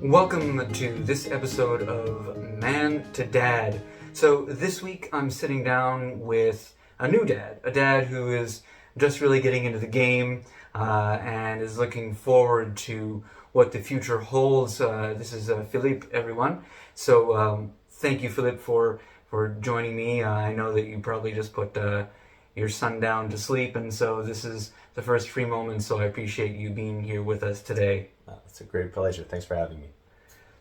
Welcome to this episode of Man to Dad. So this week I'm sitting down with a new dad, a dad who is just really getting into the game and is looking forward to what the future holds. This is Phillipe, everyone. So thank you, Phillipe, for joining me. I know that you probably just put your son down to sleep, and so this is the first free moment, so I appreciate you being here with us today. It's a great pleasure. Thanks for having me.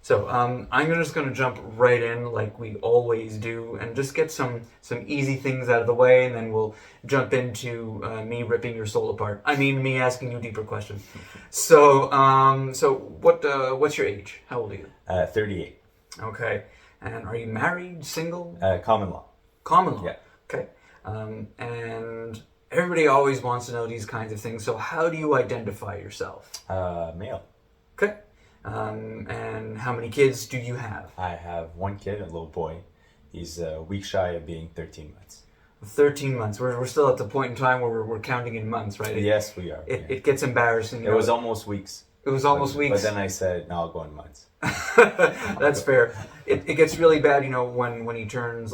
So I'm just going to jump right in like we always do and just get some easy things out of the way, and then we'll jump into me ripping your soul apart. I mean, me asking you deeper questions. So what's your age? How old are you? 38. Okay. And are you married, single? Common law. Common law. Yeah. Okay. And everybody always wants to know these kinds of things. So how do you identify yourself? Male. Okay. And how many kids do you have? I have one kid, a little boy. He's a week shy of being 13 months. 13 months. We're still at the point in time where we're counting in months, right? Yes, we are. It gets embarrassing. It was almost weeks. It was almost weeks. But then I said, no, I'll go in months. That's fair. It gets really bad, when he turns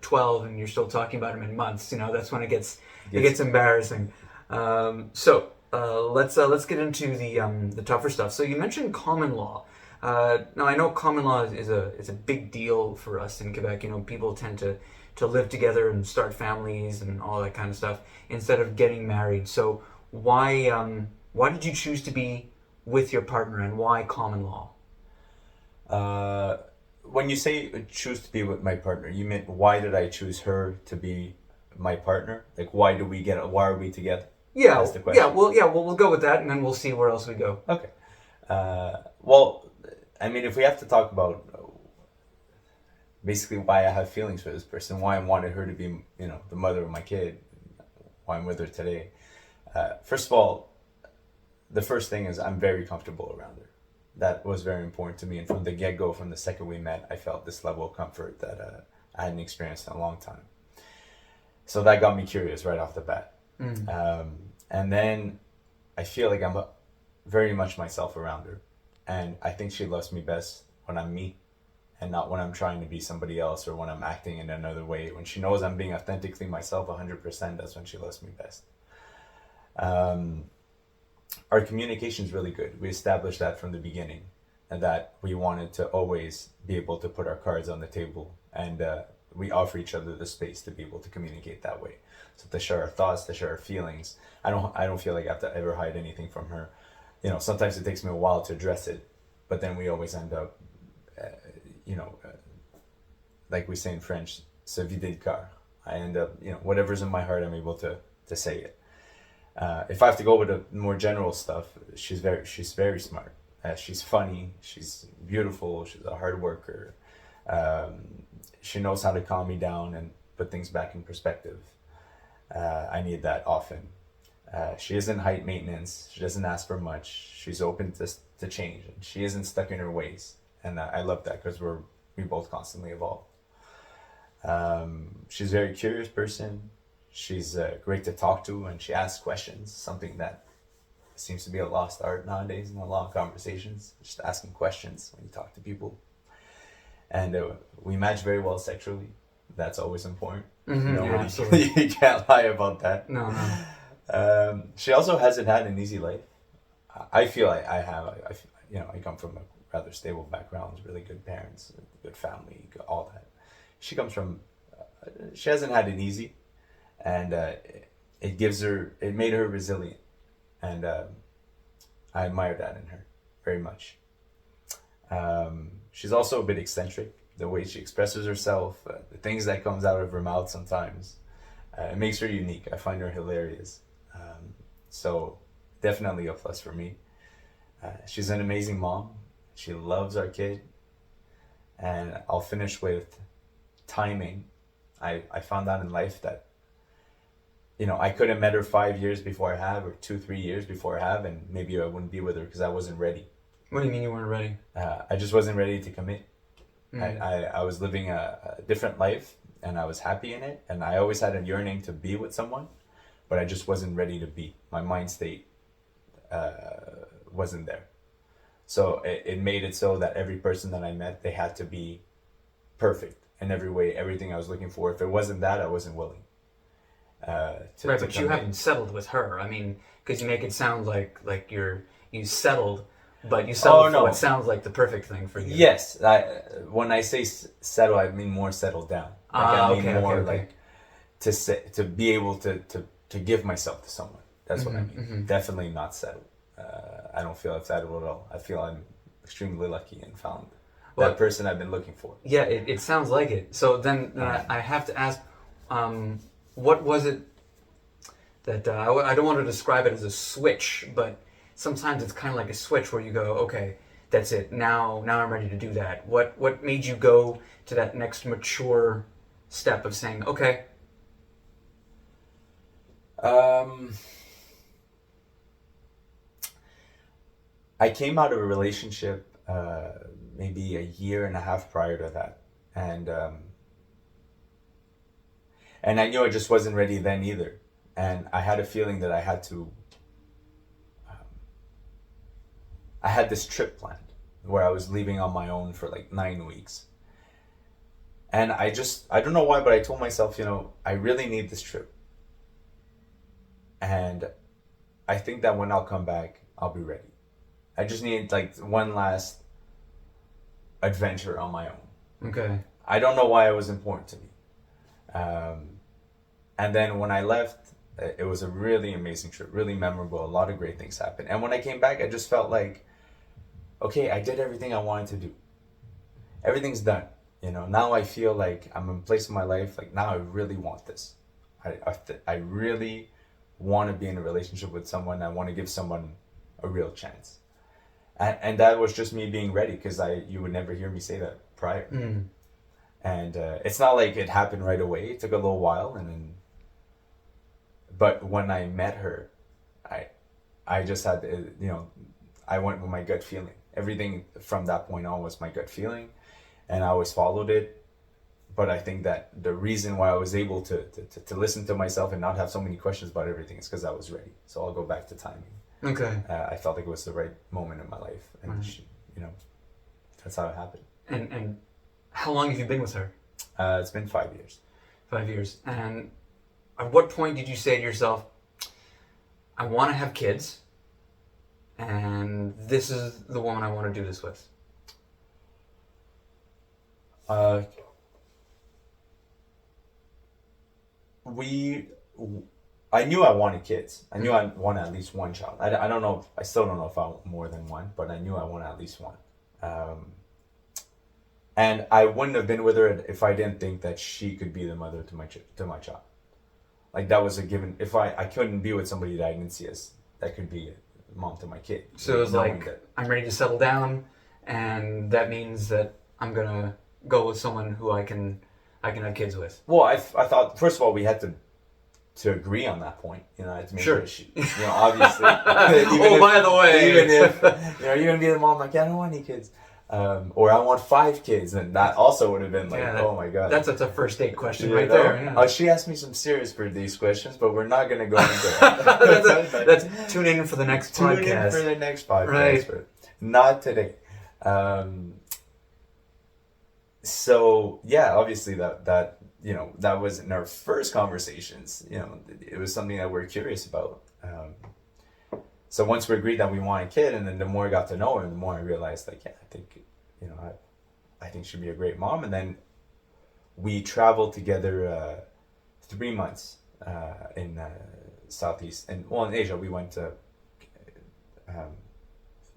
12 and you're still talking about him in months. That's when it gets embarrassing. Let's get into the tougher stuff. So you mentioned common law. Now I know common law is a big deal for us in Quebec. People tend to live together and start families and all that kind of stuff instead of getting married. So why did you choose to be with your partner, and why common law? When you say choose to be with my partner, you meant why did I choose her to be my partner? Like why are we together? Yeah, that's the question. We'll go with that, and then we'll see where else we go. Okay. If we have to talk about basically why I have feelings for this person, why I wanted her to be, the mother of my kid, why I'm with her today. First of all, the first thing is I'm very comfortable around her. That was very important to me, and from the get-go, from the second we met, I felt this level of comfort that I hadn't experienced in a long time. So that got me curious right off the bat. And then I feel like I'm very much myself around her, and I think she loves me best when I'm me and not when I'm trying to be somebody else or when I'm acting in another way. When she knows I'm being authentically myself 100%, that's when she loves me best. Our communication is really good. We established that from the beginning, and that we wanted to always be able to put our cards on the table, and we offer each other the space to be able to communicate that way. So to share our thoughts, to share our feelings. I don't feel like I have to ever hide anything from her. Sometimes it takes me a while to address it, but then we always end up, like we say in French, se vider le cœur. I end up, whatever's in my heart, I'm able to say it. If I have to go with the more general stuff, she's very smart. She's funny. She's beautiful. She's a hard worker. She knows how to calm me down and put things back in perspective. I need that often. She isn't height maintenance. She doesn't ask for much. She's open to change. And she isn't stuck in her ways. And I love that because we both constantly evolve. She's a very curious person. She's great to talk to, and she asks questions, something that seems to be a lost art nowadays in a lot of conversations, just asking questions when you talk to people. And we match very well sexually. That's always important. Absolutely. You can't lie about that. No. She also hasn't had an easy life. I feel like I have. I come from a rather stable background, really good parents, good family, all that. She comes from. She hasn't had it easy, and it made her resilient, and I admire that in her very much. She's also a bit eccentric. The way she expresses herself, the things that comes out of her mouth sometimes, it makes her unique. I find her hilarious. So definitely a plus for me. She's an amazing mom. She loves our kid. And I'll finish with timing. I found out in life that, I could have met her 5 years before I have, or 2-3 years before I have, and maybe I wouldn't be with her because I wasn't ready. What do you mean you weren't ready? I just wasn't ready to commit. I was living a different life, and I was happy in it, and I always had a yearning to be with someone, but I just wasn't ready to be. My mind state wasn't there. So it made it so that every person that I met, they had to be perfect in every way, everything I was looking for. If it wasn't that, I wasn't willing. Right, but you haven't settled with her. I mean, because you make it sound like you settled, but you settled for what sounds like the perfect thing for you. Yes, when I say settle, I mean more settled down. Like I mean more like to be able to give myself to someone. That's what I mean. Mm-hmm. Definitely not settled. I don't feel I've settled at all. I feel I'm extremely lucky and found that person I've been looking for. Yeah, it sounds like it. So then I have to ask, what was it that I don't want to describe it as a switch, but sometimes it's kind of like a switch where you go, okay, that's it. Now I'm ready to do that. What made you go to that next mature step of saying, okay? I came out of a relationship maybe a year and a half prior to that, and I knew I just wasn't ready then either, and I had a feeling that I had to. I had this trip planned where I was leaving on my own for like 9 weeks, and I don't know why, but I told myself, I really need this trip, and I think that when I'll come back, I'll be ready. I just need like one last adventure on my own. Okay. I don't know why it was important to me. And then when I left, it was a really amazing trip, really memorable. A lot of great things happened. And when I came back, I just felt like, okay, I did everything I wanted to do. Everything's done. Now I feel like I'm in a place in my life, like now I really want this. I really want to be in a relationship with someone. I want to give someone a real chance. And that was just me being ready, because you would never hear me say that prior. Mm. And it's not like it happened right away. It took a little while, but when I met her, I just had I went with my gut feeling. Everything from that point on was my gut feeling, and I always followed it. But I think that the reason why I was able to listen to myself and not have so many questions about everything is because I was ready. So I'll go back to timing. Okay. I felt like it was the right moment in my life, and right. That's how it happened. And how long have you been with her? It's been 5 years. 5 years. And at what point did you say to yourself, I want to have kids, and this is the woman I want to do this with? I knew I wanted kids. I knew I wanted at least one child. I don't know. I still don't know if I want more than one, but I knew I wanted at least one. And I wouldn't have been with her if I didn't think that she could be the mother to my child. Like that was a given. If I couldn't be with somebody that I didn't see as that could be a mom to my kid. So it was like I'm ready to settle down, and that means that I'm gonna go with someone who I can have kids with. Well, I thought first of all we had to agree on that point, to make sure she, obviously. By the way, even if you're gonna be the mom, like I don't want any kids, or I want 5 kids, and that also would have been like, oh my god, that's a first date question right there. Yeah. She asked me some serious for these questions, but we're not gonna go into that. That's tune in for the next podcast. Tune in for the next podcast, right? But not today. So yeah, obviously that that was in our first conversations. It was something that we're curious about. So once we agreed that we want a kid, and then the more I got to know her, the more I realized, like, yeah, I think, I think she'd be a great mom. And then we traveled together 3 months in Southeast, in Asia. We went to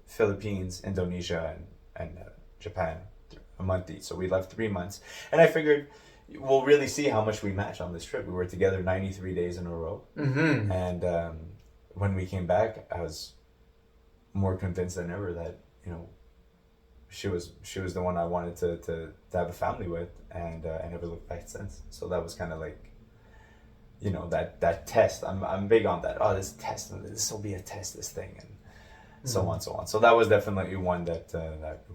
Philippines, Indonesia, and Japan a month each. So we left 3 months, and I figured we'll really see how much we match on this trip. We were together 93 days in a row, mm-hmm. And when we came back, I was more convinced than ever that she was the one I wanted to have a family with, and I never looked back since. So that was kind of like that test. I'm big on that. Oh, this test, this will be a test, this thing, and so on, so on. So that was definitely one that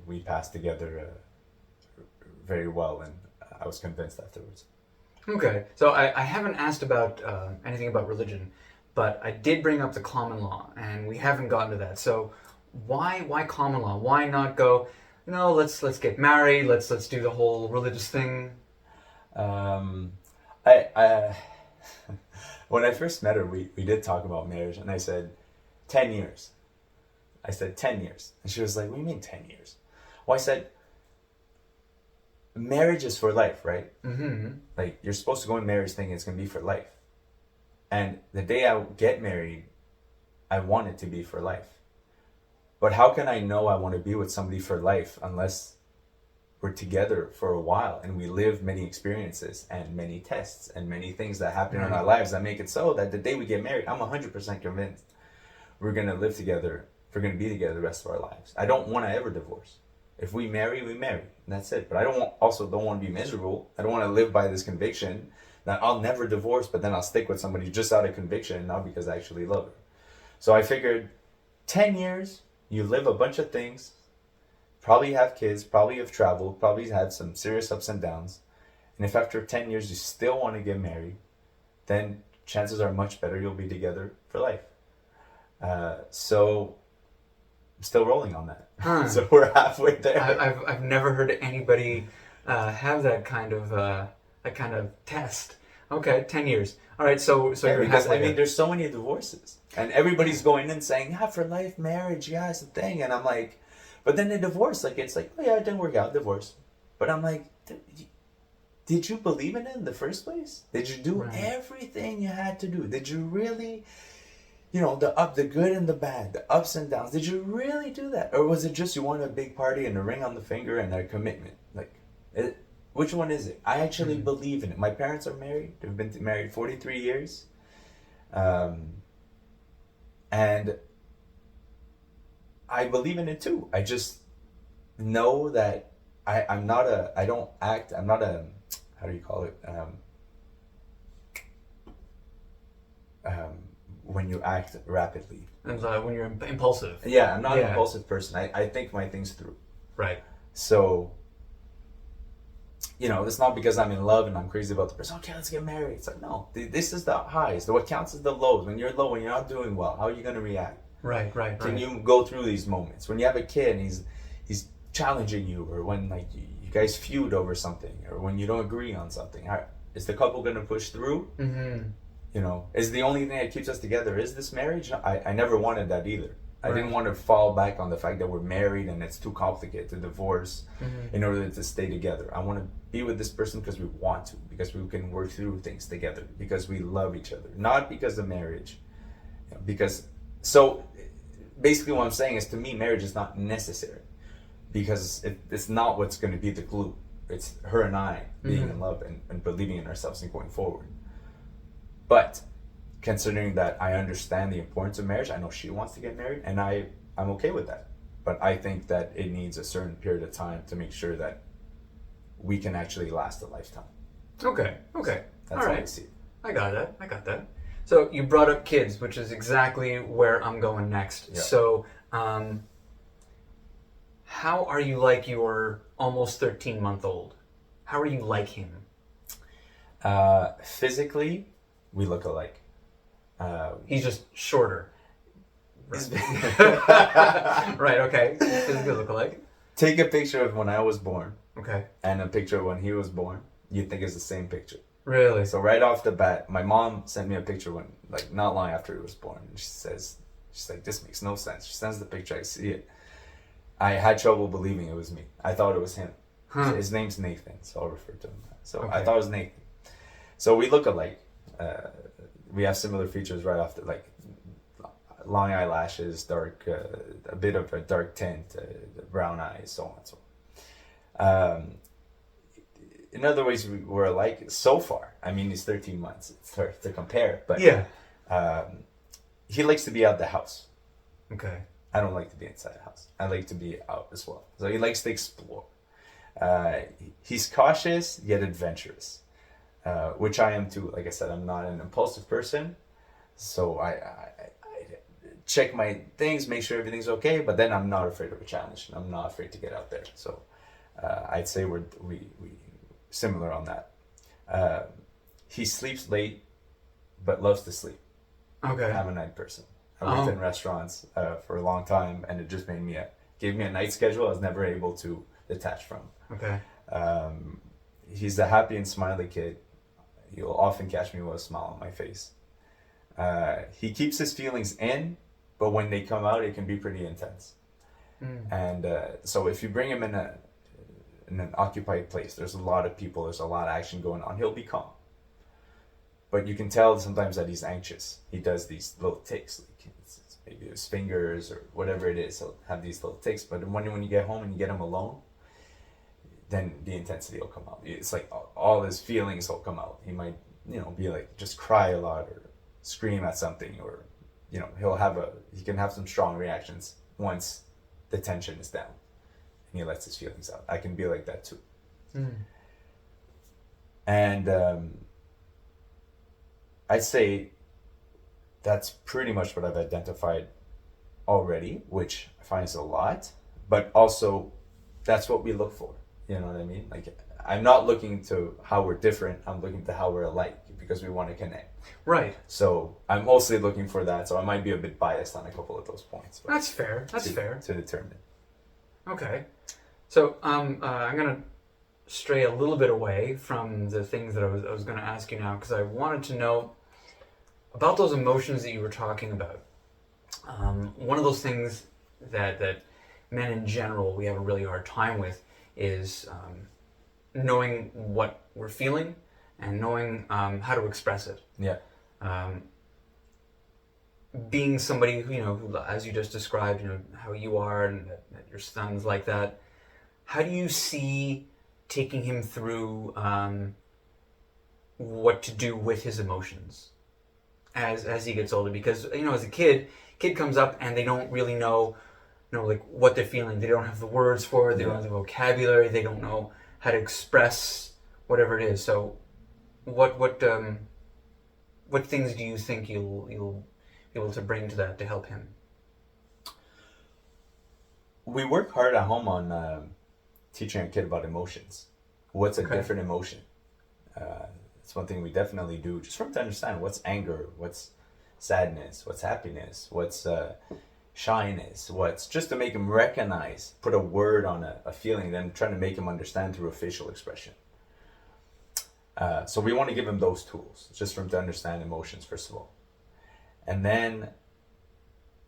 we passed together very well, and I was convinced afterwards. Okay, so I haven't asked about anything about religion, but I did bring up the common law, and we haven't gotten to that. So why common law? Why not go, let's get married, let's do the whole religious thing? Um, I when I first met her, we did talk about marriage, and I said 10 years. I said 10 years, and she was like, "What do you mean 10 years?" Well, I said, "Marriage is for life, right? Mm-hmm. Like you're supposed to go in marriage thinking it's gonna be for life, and the day I get married, I want it to be for life. But how can I know I want to be with somebody for life unless we're together for a while and we live many experiences and many tests and many things that happen in our lives that make it so that the day we get married, I'm 100% convinced we're going to live together, we're going to be together the rest of our lives. I don't want to ever divorce. If we marry, we marry, and that's it. But I also don't want to be miserable. I don't want to live by this conviction that I'll never divorce, but then I'll stick with somebody just out of conviction and not because I actually love her. So I figured 10 years, you live a bunch of things, probably have kids, probably have traveled, probably had some serious ups and downs. And if after 10 years you still want to get married, then chances are much better you'll be together for life. So I'm still rolling on that. So we're halfway there. I've never heard anybody have that kind of test. Okay, 10 years. All right, so Yeah, you're because halfway there. there's so many divorces, and everybody's going in saying, "Yeah, for life, marriage, yeah, it's a thing." And I'm like, but then they divorce. Like it's like, oh yeah, it didn't work out, divorce. But I'm like, did you believe in it in the first place? Did you do everything you had to do? Did you really, the good and the bad, the ups and downs? Did you really do that, or was it just you wanted a big party and a ring on the finger and a commitment? Which one is it? I actually believe in it. My parents are married. They've been married 43 years. And I believe in it too. I just know that I'm not how do you call it? When you act rapidly. And when you're impulsive. Yeah, I'm not an impulsive person. I think my things through. Right. So, it's not because I'm in love and I'm crazy about the person. Okay, let's get married. It's like, no, this is the highs. What counts is the lows. When you're low, when you're not doing well, how are you going to react? Right. Can you go through these moments? When you have a kid and he's challenging you, or when you guys feud over something, or when you don't agree on something, is the couple going to push through? Mm-hmm. Is the only thing that keeps us together is this marriage? I never wanted that either. I didn't want to fall back on the fact that we're married and it's too complicated to divorce in order to stay together. I want to be with this person because we want to, because we can work through things together, because we love each other, not because of marriage. So basically what I'm saying is, to me, marriage is not necessary, because it's not what's going to be the glue. It's her and I being in love and believing in ourselves and going forward. But considering that I understand the importance of marriage, I know she wants to get married, and I'm okay with that. But I think that it needs a certain period of time to make sure that we can actually last a lifetime. Okay. That's All how right. I see it. I got that. So you brought up kids, which is exactly where I'm going next. Yeah. So, how are you like your almost 13-month-old? How are you like him? Physically, we look alike. He's just shorter. Right. Right, okay. Physically look alike. Take a picture of when I was born. Okay. And a picture of when he was born. You'd think it's the same picture. Really? So right off the bat, my mom sent me a picture not long after he was born. And she's like, this makes no sense. She sends the picture, I see it. I had trouble believing it was me. I thought it was him. His name's Nathan, so I'll refer to him. So okay. I thought it was Nathan. So we look alike. We have similar features right off long eyelashes, dark, a bit of a dark tint, brown eyes, so on and so on. In other ways, we're alike so far. I mean, he's 13 months. It's hard to compare, but yeah. He likes to be out the house. Okay. I don't like to be inside the house. I like to be out as well. So he likes to explore. He's cautious yet adventurous, which I am too. Like I said, I'm not an impulsive person, so I check my things, make sure everything's okay. But then I'm not afraid of a challenge. I'm not afraid to get out there. So I'd say we similar on That. He sleeps late, but loves to sleep. Okay. I'm a night person. I worked in restaurants for a long time, and it just gave me a night schedule I was never able to detach from. Okay. He's a happy and smiley kid. You'll often catch me with a smile on my face. He keeps his feelings in, but when they come out, it can be pretty intense. And so if you bring him in an occupied place, there's a lot of people, there's a lot of action going on, he'll be calm. But you can tell sometimes that he's anxious. He does these little tics, like it's maybe his fingers or whatever it is. He'll have these little tics. But when you get home and you get him alone, then the intensity will come out. It's like all his feelings will come out. He might, be like just cry a lot or scream at something, or he can have some strong reactions once the tension is down and he lets his feelings out. I can be like that too. And I'd say that's pretty much what I've identified already, which I find is a lot, but also that's what we look for. You know what I mean? Like, I'm not looking to how we're different, I'm looking to how we're alike, because we want to connect. Right. So I'm mostly looking for that, so I might be a bit biased on a couple of those points. But that's fair. That's fair. To determine. Okay. So I'm going to stray a little bit away from the things that I was going to ask you now, because I wanted to know about those emotions that you were talking about. One of those things that men in general, we have a really hard time with is knowing what we're feeling and knowing how to express it. Yeah. Being somebody who, as you just described, how you are and that your son's like that, how do you see taking him through what to do with his emotions as he gets older? Because as a kid comes up and they don't really know like what they're feeling. They don't have the words for it. They don't have the vocabulary. They don't know how to express whatever it is. So what things do you think you'll be able to bring to that to help him? We work hard at home on teaching a kid about emotions. What's a different emotion? It's one thing we definitely do, just for him to understand what's anger, what's sadness, what's happiness, what's shyness, what's just to make him recognize, put a word on a feeling, then trying to make him understand through a facial expression. So we want to give him those tools, just for him to understand emotions, first of all. And then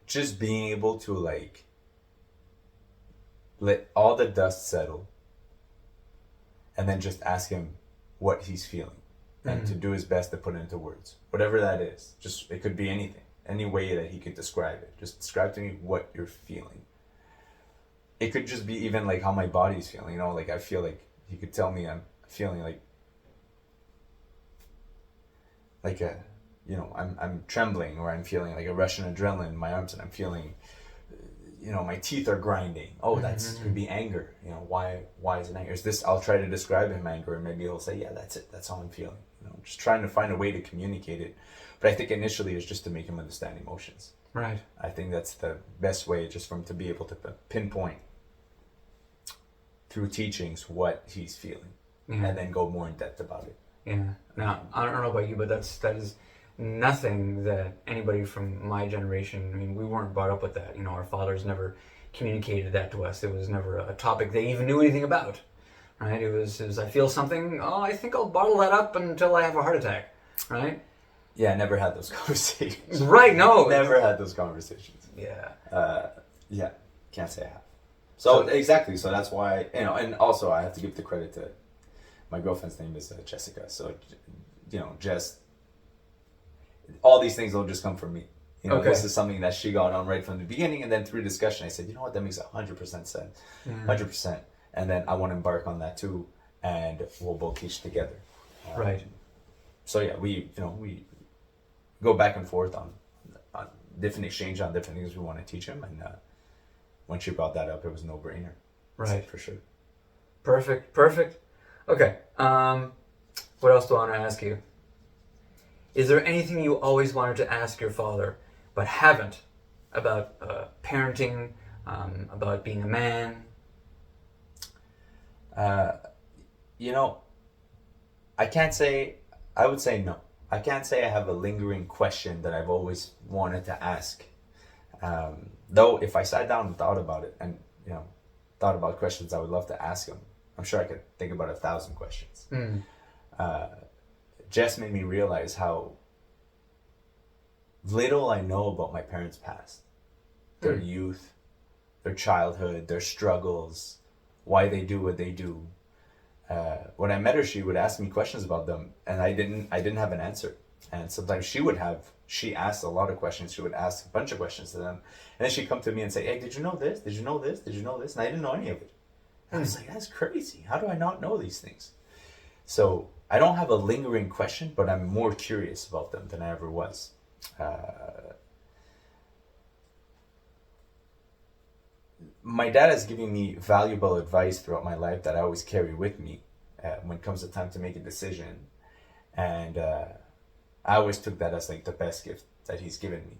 just being able to let all the dust settle and then just ask him what he's feeling and to do his best to put it into words. Whatever that is. Just, it could be anything. Any way that he could describe it. Just describe to me what you're feeling. It could just be even like how my body's feeling. Like I feel like he could tell me I'm feeling I'm trembling, or I'm feeling like a rush of adrenaline in my arms, and I'm feeling, my teeth are grinding. Oh, that's could be anger. Why is it anger? Is this? I'll try to describe him anger, and maybe he'll say, yeah, that's it. That's how I'm feeling. Just trying to find a way to communicate it. But I think initially it's just to make him understand emotions. Right. I think that's the best way, just for him to be able to pinpoint through teachings what he's feeling, and then go more in depth about it. Yeah. Now, I don't know about you, but that is nothing that anybody from my generation, we weren't brought up with that. Our fathers never communicated that to us. It was never a topic they even knew anything about. Right? It was I feel something, I think I'll bottle that up until I have a heart attack. Right? Yeah, I never had those conversations. Right, no. Never had those conversations. Yeah. Yeah, can't say I have. So exactly, so that's why, and also I have to give the credit to, my girlfriend's name is Jessica, so, Jess, all these things will just come from me. This is something that she got on right from the beginning, and then through discussion I said, that makes 100% sense, 100%, and then I want to embark on that too, and we'll both teach together. Right. So yeah, we go back and forth on different exchange on different things we want to teach him, and when she brought that up, it was a no-brainer. Right. For sure. Perfect. Okay. What else do I want to ask you? Is there anything you always wanted to ask your father but haven't about parenting, about being a man? I would say no. I can't say I have a lingering question that I've always wanted to ask Though if I sat down and thought about it, and thought about questions I would love to ask him, I'm sure I could think about 1,000 questions. Jess made me realize how little I know about my parents' past, their youth, their childhood, their struggles, why they do what they do. When I met her, she would ask me questions about them, and I didn't have an answer. And sometimes she asked a lot of questions. She would ask a bunch of questions to them, and then she'd come to me and say, "Hey, did you know this? Did you know this? Did you know this?" And I didn't know any of it. And I was like, "That's crazy. How do I not know these things?" So I don't have a lingering question, but I'm more curious about them than I ever was. My dad has given me valuable advice throughout my life that I always carry with me when it comes to time to make a decision. And I always took that as like the best gift that he's given me.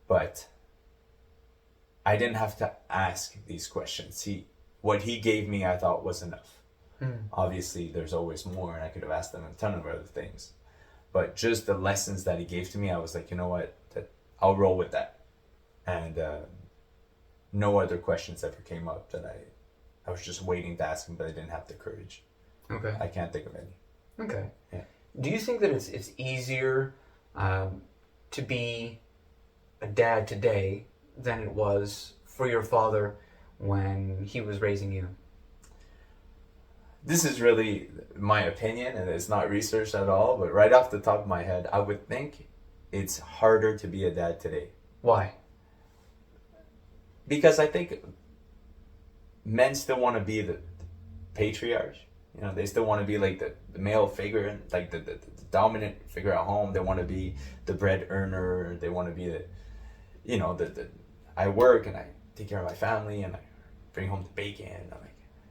But I didn't have to ask these questions. What he gave me, I thought was enough. Obviously, there's always more, and I could have asked them a ton of other things. But just the lessons that he gave to me, I was like, you know what, I'll roll with that. And no other questions ever came up that I was just waiting to ask him, but I didn't have the courage. Okay. I can't think of any. Okay. Yeah. Do you think that it's easier to be a dad today than it was for your father when he was raising you? This is really my opinion, and it's not researched at all, but right off the top of my head, I would think it's harder to be a dad today. Why? Because I think men still want to be the patriarch. They still want to be like the male figure, and like the dominant figure at home. They want to be the bread earner. They want to be the I work and I take care of my family and I bring home the bacon.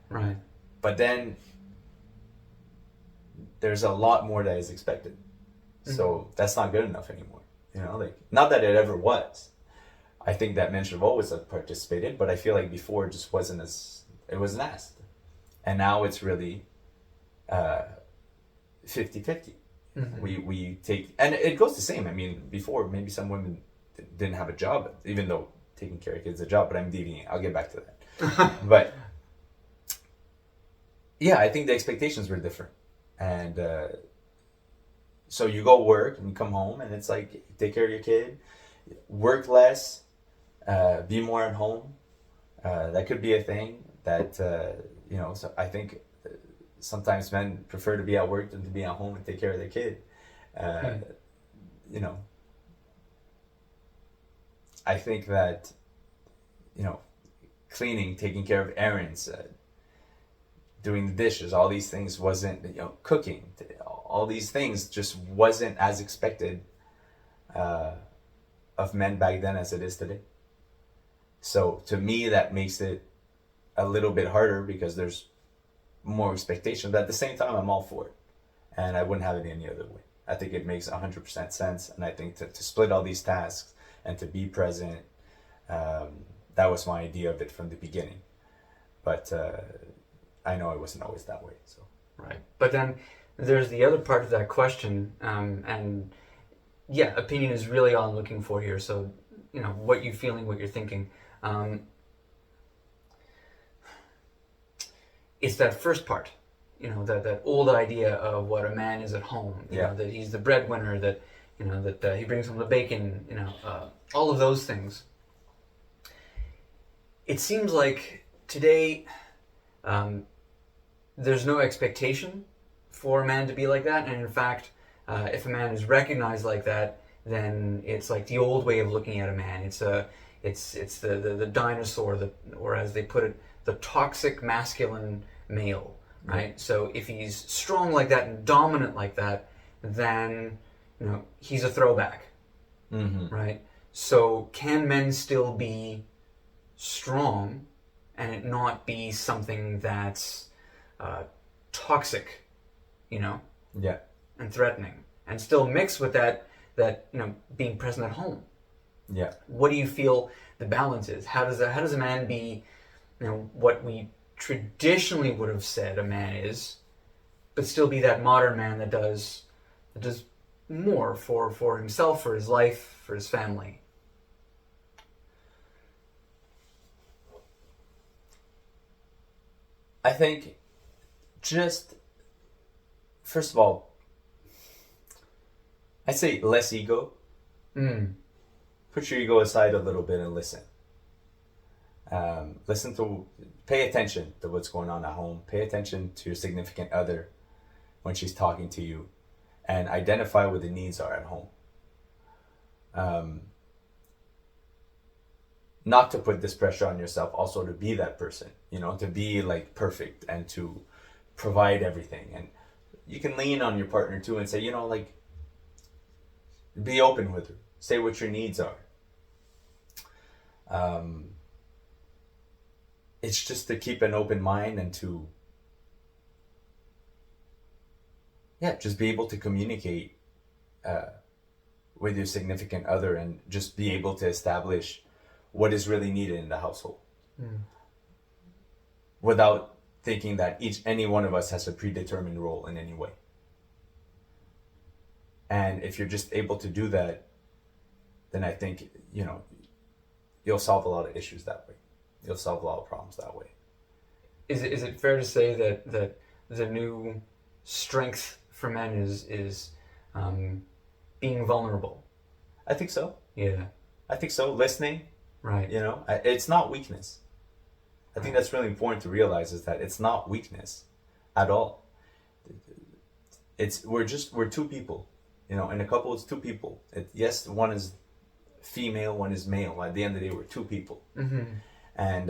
Right. But then there's a lot more that is expected. So that's not good enough anymore. Not that it ever was. I think that men should have always participated, but I feel like before it just wasn't asked. And now it's really 50-50. We take, and it goes the same. I mean, before maybe some women didn't have a job, even though taking care of kids is a job, but I'm deviating. I'll get back to that. But yeah, I think the expectations were different. And so you go work and you come home and it's like, take care of your kid, work less, be more at home. That could be a thing that, so I think sometimes men prefer to be at work than to be at home and take care of their kid. I think that, cleaning, taking care of errands, doing the dishes, all these things wasn't, cooking, all these things just wasn't as expected of men back then as it is today. So to me, that makes it a little bit harder because there's more expectation. But at the same time, I'm all for it. And I wouldn't have it any other way. I think it makes 100% sense. And I think to split all these tasks and to be present, that was my idea of it from the beginning. But I know it wasn't always that way. So right. But then there's the other part of that question, and yeah, opinion is really all I'm looking for here. So, what you're feeling, what you're thinking. It's that first part, that old idea of what a man is at home. That he's the breadwinner, that that he brings home the bacon. All of those things. It seems like today, there's no expectation for a man to be like that, and in fact, if a man is recognized like that, then it's like the old way of looking at a man. It's the dinosaur, or as they put it, the toxic masculine male, right? So if he's strong like that and dominant like that, then he's a throwback, right? So can men still be strong and it not be something that's toxic, and threatening, and still mix with that being present at home? Yeah. What do you feel the balance is? How does a man be, what we traditionally would have said a man is, but still be that modern man that does more for himself, for his life, for his family? I think just, first of all, I'd say less ego. Put your ego aside a little bit and listen. Pay attention to what's going on at home. Pay attention to your significant other when she's talking to you, and identify what the needs are at home. Not to put this pressure on yourself, also to be that person, to be like perfect and to provide everything. And you can lean on your partner too and say, be open with her. Say what your needs are. It's just to keep an open mind and to, just be able to communicate with your significant other, and just be able to establish what is really needed in the household, without thinking that any one of us has a predetermined role in any way. And if you're just able to do that, then I think, you'll solve a lot of issues that way. You'll solve a lot of problems that way. Is it fair to say that the new strength for men is being vulnerable? I think so. Yeah. I think so. Listening. Right. It's not weakness. I think that's really important to realize, is that it's not weakness at all. We're two people. In a couple, it's two people. Yes, one is female, one is male. At the end of the day, we're two people. Mm-hmm. And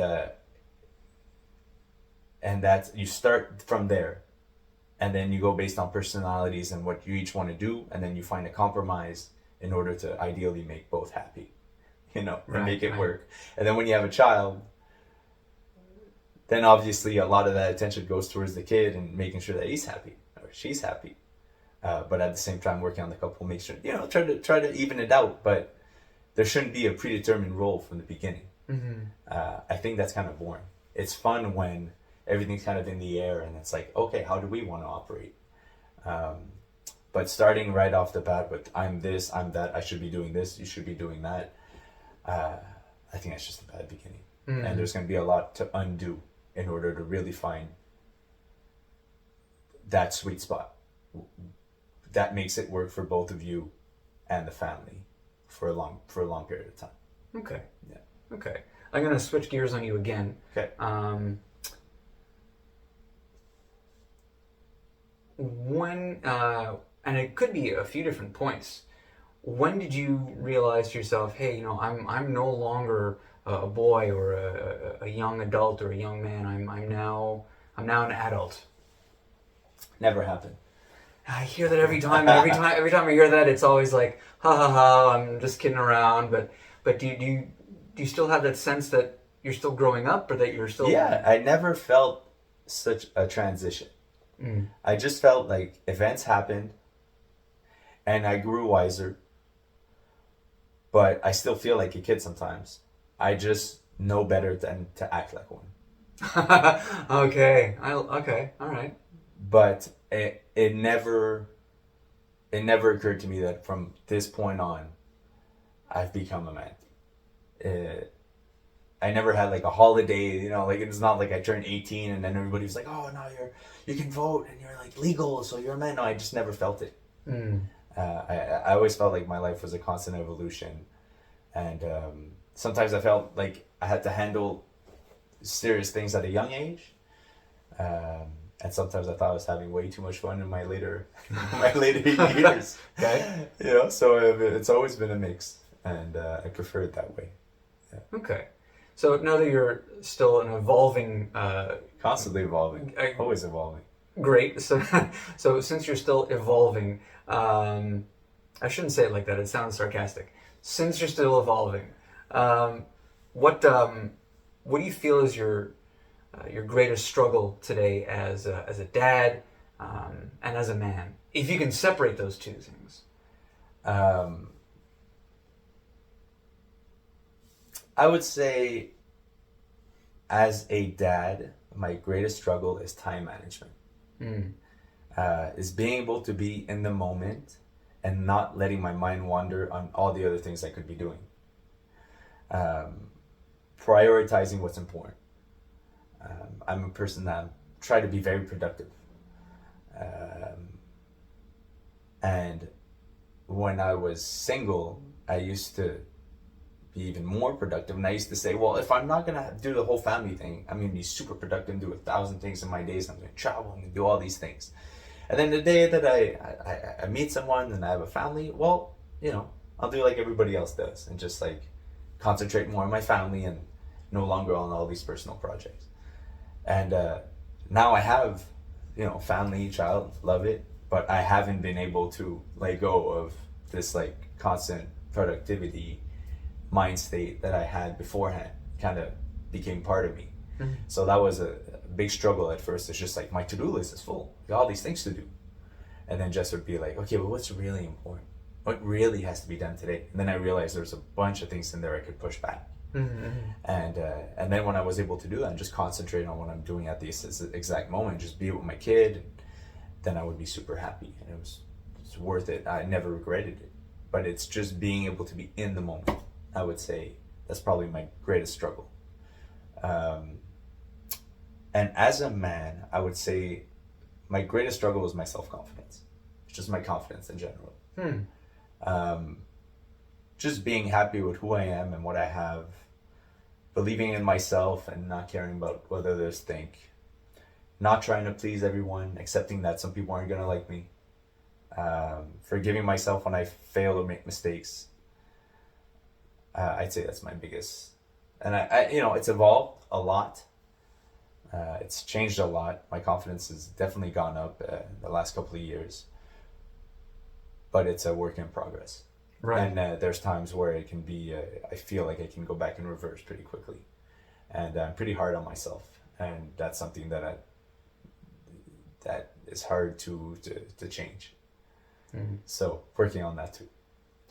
that you start from there, and then you go based on personalities and what you each want to do, and then you find a compromise in order to ideally make both happy, and make it work. And then when you have a child, then obviously a lot of that attention goes towards the kid and making sure that he's happy or she's happy. But at the same time, working on the couple, make sure, try to even it out. But there shouldn't be a predetermined role from the beginning. Mm-hmm. I think that's kind of boring. It's fun when everything's kind of in the air and it's like, okay, how do we want to operate? But starting right off the bat with, I'm this, I'm that, I should be doing this, you should be doing that, I think that's just a bad beginning. Mm-hmm. And there's going to be a lot to undo in order to really find that sweet spot that makes it work for both of you and the family for a long period of time. Okay. Yeah. Okay. I'm going to switch gears on you again. Okay. When, and it could be a few different points. When did you realize to yourself, hey, I'm no longer a boy or a young adult or a young man. I'm now an adult. Never happened. I hear that every time. Every time I hear that, it's always like, ha ha ha, I'm just kidding around. But do you still have that sense that you're still growing up, or that you're still? Yeah, I never felt such a transition. Mm. I just felt like events happened, and I grew wiser. But I still feel like a kid sometimes. I just know better than to act like one. Okay, all right. But it never occurred to me that from this point on, I've become a man. I never had like a holiday, like it's not like I turned 18 and then everybody was like, oh no, you can vote and you're like legal, so you're a man. No, I just never felt it. Mm. I always felt like my life was a constant evolution, and sometimes I felt like I had to handle serious things at a young age. And sometimes I thought I was having way too much fun in my later years. Okay. So it's always been a mix, and I prefer it that way. Yeah. Okay. So now that you're still an evolving... Constantly evolving. Always evolving. Great. So since you're still evolving, I shouldn't say it like that. It sounds sarcastic. Since you're still evolving, what do you feel is your greatest struggle today as a dad and as a man, if you can separate those two things? I would say, as a dad, my greatest struggle is time management. Is being able to be in the moment and not letting my mind wander on all the other things I could be doing. Prioritizing what's important. I'm a person that try to be very productive. And when I was single, I used to be even more productive. And I used to say, well, if I'm not going to do the whole family thing, I'm going to be super productive and do 1,000 things in my days. I'm going to travel, I'm going to do all these things. And then the day that I meet someone and I have a family, well, I'll do like everybody else does and just like concentrate more on my family and no longer on all these personal projects. And now I have, family, child, love it, but I haven't been able to let go of this like constant productivity mind state that I had beforehand. Kind of became part of me. Mm-hmm. So that was a big struggle at first. It's just like my to-do list is full, got all these things to do, and then just would be like, okay, well, what's really important? What really has to be done today? And then I realized there's a bunch of things in there I could push back. Mm-hmm. And then when I was able to do that and just concentrate on what I'm doing at this exact moment, just be with my kid, then I would be super happy, and it's worth it. I never regretted it, but it's just being able to be in the moment. I would say that's probably my greatest struggle. And as a man, I would say my greatest struggle is my self-confidence. It's just my confidence in general. Just being happy with who I am and what I have, believing in myself and not caring about what others think, not trying to please everyone, accepting that some people aren't going to like me, forgiving myself when I fail or make mistakes. I'd say that's my biggest, and I it's evolved a lot. It's changed a lot. My confidence has definitely gone up the last couple of years, but it's a work in progress. Right. And there's times where it can be, I feel like I can go back in reverse pretty quickly, and I'm pretty hard on myself, and that's something that is hard to change. Mm-hmm. So working on that too.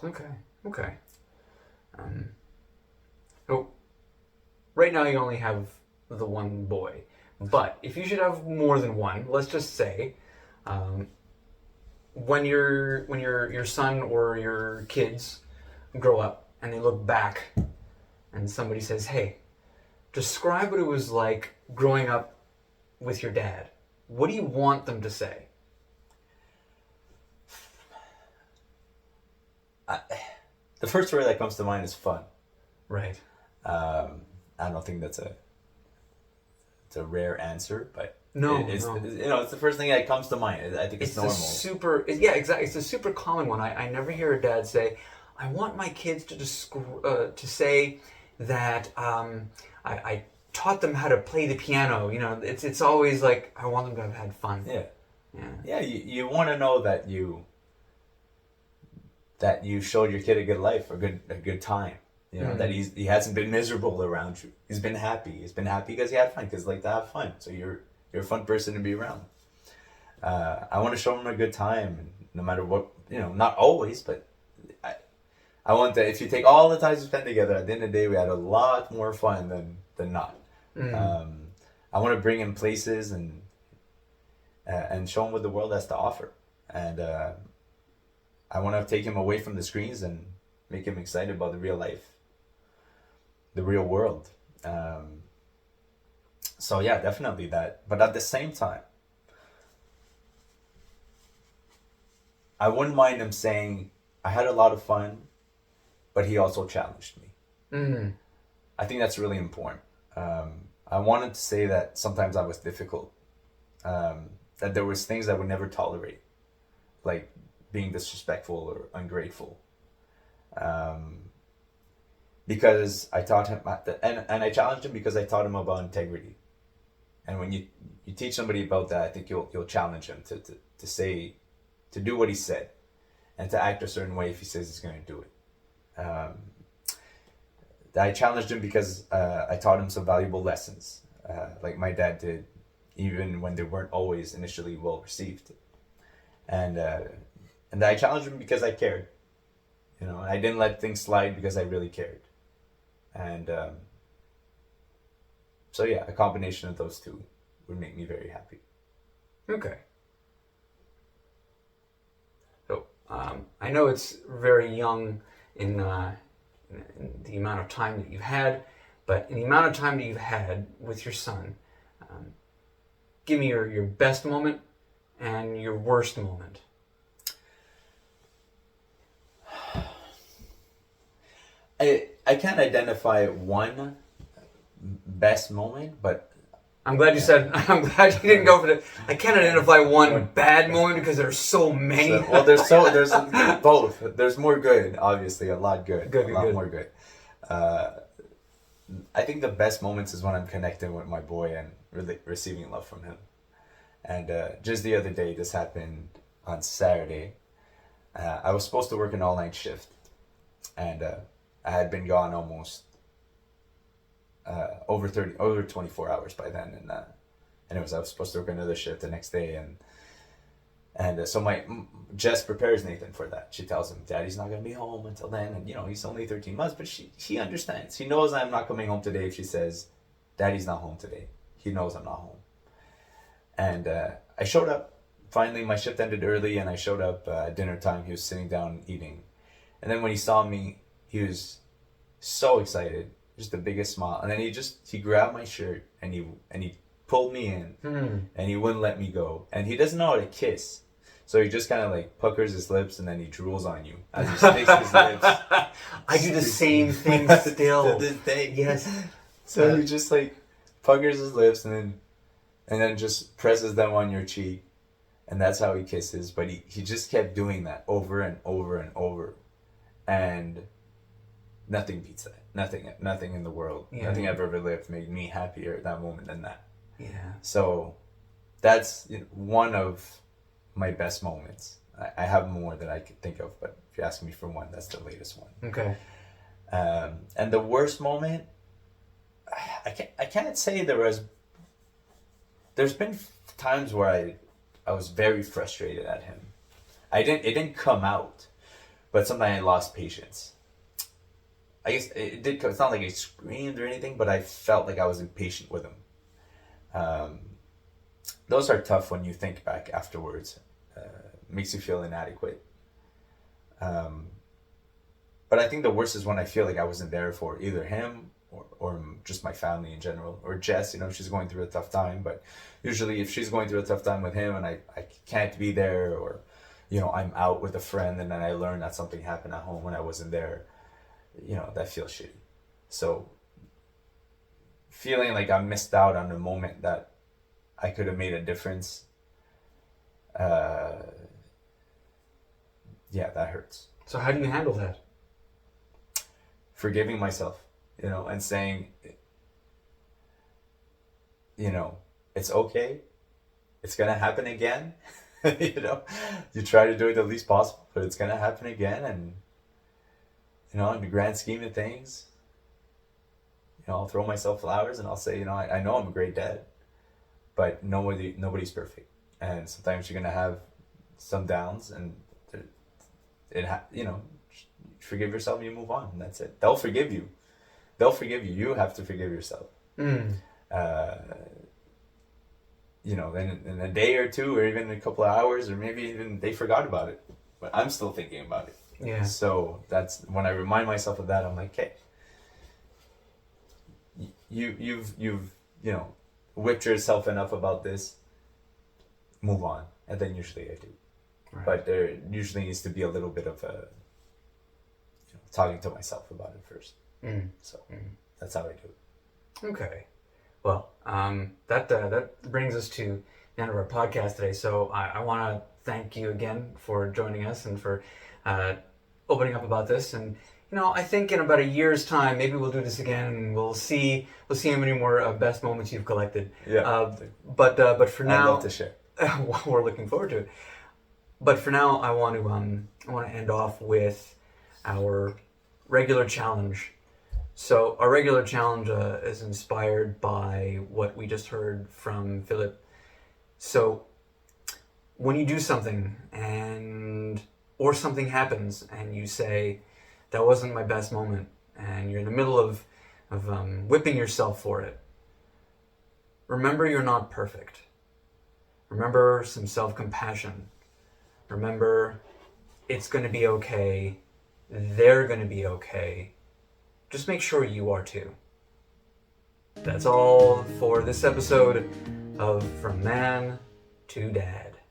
Okay. So right now you only have the one boy, but if you should have more than one, let's just say, when your son or your kids grow up and they look back and somebody says, hey, describe what it was like growing up with your dad, what do you want them to say? The first word that comes to mind is fun. Right. I don't think it's a rare answer, but it's the first thing that comes to mind. I think it's normal. Exactly. It's a super common one. I never hear a dad say, "I want my kids to say that I taught them how to play the piano." It's always like I want them to have had fun. Yeah. You want to know that you showed your kid a good life, a good time. That he hasn't been miserable around you. He's been happy. He's been happy because he had fun. Because like to have fun, so you're a fun person to be around. I want to show him a good time, no matter what. Not always, but I want that. If you take all the times we spent together, at the end of the day, we had a lot more fun than not. I want to bring him places and show him what the world has to offer, and I want to take him away from the screens and make him excited about the real life. The real world. So yeah, definitely that. But at the same time, I wouldn't mind him saying, I had a lot of fun, but he also challenged me. Mm-hmm. I think that's really important. I wanted to say that sometimes I was difficult. That there was things I would never tolerate, like being disrespectful or ungrateful. Because I taught him, and I challenged him because I taught him about integrity. And when you teach somebody about that, I think you'll challenge him to do what he said, and to act a certain way if he says he's going to do it. I challenged him because I taught him some valuable lessons, like my dad did, even when they weren't always initially well received. And I challenged him because I cared. I didn't let things slide because I really cared. And so yeah, a combination of those two would make me very happy. Okay. So I know it's very young in the amount of time that you've had, but in the amount of time that you've had with your son, give me your best moment and your worst moment. I can't identify one best moment, but I'm glad you said. I'm glad you didn't go for the. I can't identify one bad moment because there's so many. There's both. There's more good, obviously, a lot more good. I think the best moments is when I'm connecting with my boy and really receiving love from him. And just the other day, this happened on Saturday. I was supposed to work an all-night shift, and I had been gone almost over 24 hours by then, and I was supposed to work another shift the next day, and so Jess prepares Nathan for that. She tells him, "Daddy's not gonna be home until then," and he's only 13 months, but he understands. He knows I'm not coming home today. If she says, "Daddy's not home today," he knows I'm not home. And I showed up. Finally, my shift ended early, and I showed up at dinner time. He was sitting down eating, and then when he saw me, he was so excited, just the biggest smile. And then he grabbed my shirt and he pulled me in, and he wouldn't let me go. And he doesn't know how to kiss, so he just kind of like puckers his lips and then he drools on you as he sticks his lips. I do the same thing still. To this day. Yes. So he just like puckers his lips and then just presses them on your cheek, and that's how he kisses. But he just kept doing that over and over and over, and nothing beats that. Nothing in the world. Yeah. Nothing I've ever lived made me happier at that moment than that. Yeah. So that's one of my best moments. I have more that I could think of, but if you ask me for one, that's the latest one. Okay. And the worst moment, I can't say there's been times where I was very frustrated at him. It didn't come out, but sometimes I lost patience. I guess it did come. It's not like I screamed or anything, but I felt like I was impatient with him. Those are tough when you think back afterwards. Makes you feel inadequate. But I think the worst is when I feel like I wasn't there for either him or just my family in general, or Jess. She's going through a tough time. But usually, if she's going through a tough time with him and I can't be there, or I'm out with a friend and then I learn that something happened at home when I wasn't there, that feels shitty. So feeling like I missed out on a moment that I could have made a difference, that hurts. So how do you handle that? Forgiving myself, and saying, it's okay. It's going to happen again. You try to do it the least possible, but it's going to happen again. And, in the grand scheme of things, I'll throw myself flowers and I'll say, I know I'm a great dad, but nobody's perfect. And sometimes you're going to have some downs, and forgive yourself and you move on, and that's it. They'll forgive you. You have to forgive yourself. Then in a day or two, or even a couple of hours, or maybe even they forgot about it, but I'm still thinking about it. Yeah. So that's when I remind myself of that. I'm like, hey, you've whipped yourself enough about this. Move on, and then usually I do. Right. But there usually needs to be a little bit of a talking to myself about it first. So that's how I do it. Okay. Well, that brings us to the end of our podcast today. So I want to thank you again for joining us and for opening up about this. And I think in about a year's time, maybe we'll do this again, and we'll see how many more best moments you've collected. Yeah. But for now, I'd love to share. We're looking forward to it. But for now, I want to end off with our regular challenge. So our regular challenge is inspired by what we just heard from Phillipe. So when you do something or something happens and you say, that wasn't my best moment, and you're in the middle of whipping yourself for it, remember you're not perfect. Remember some self-compassion. Remember it's going to be okay. They're going to be okay. Just make sure you are too. That's all for this episode of From Man to Dad.